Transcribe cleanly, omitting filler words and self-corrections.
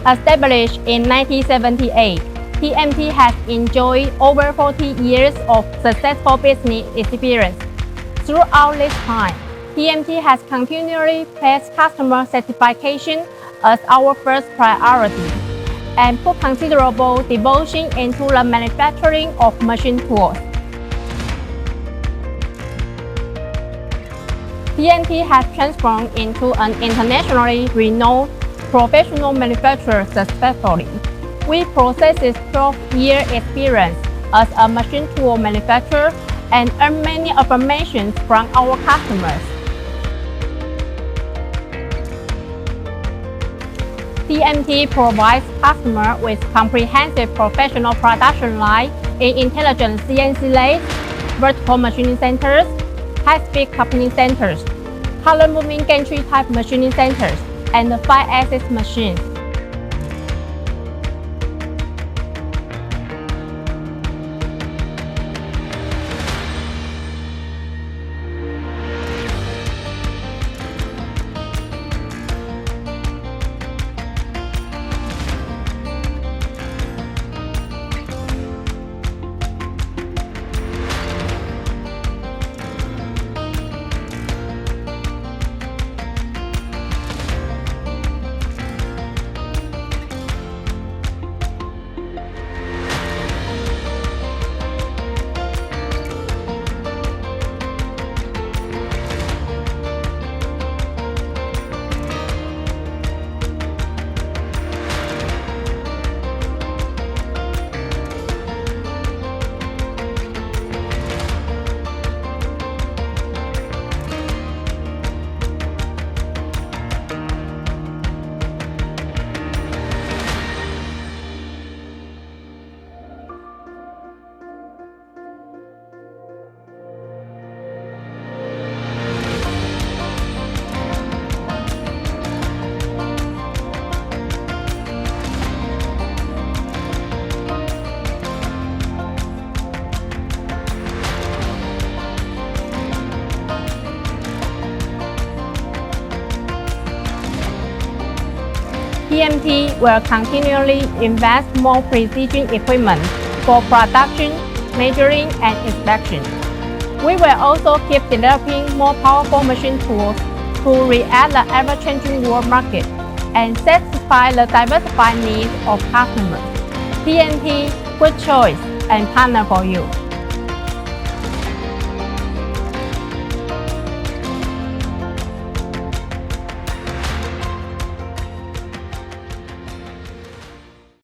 Established in 1978, TMT has enjoyed over 40 years of successful business experience. Throughout this time, TMT has continually placed customer satisfaction as our first priority and put considerable devotion into the manufacturing of machine tools. TMT has transformed into an internationally renowned professional manufacturer successfully. We possess 12-year experience as a machine tool manufacturer and earn many affirmations from our customers. TMT provides customers with comprehensive professional production line in intelligent CNC lathes, vertical machining centers, high-speed coupling centers, color moving gantry type machining centers, and 5-axis machines. TMT will continually invest more precision equipment for production, measuring, and inspection. We will also keep developing more powerful machine tools to react the ever-changing world market and satisfy the diversified needs of customers. TMT, good choice and partner for you.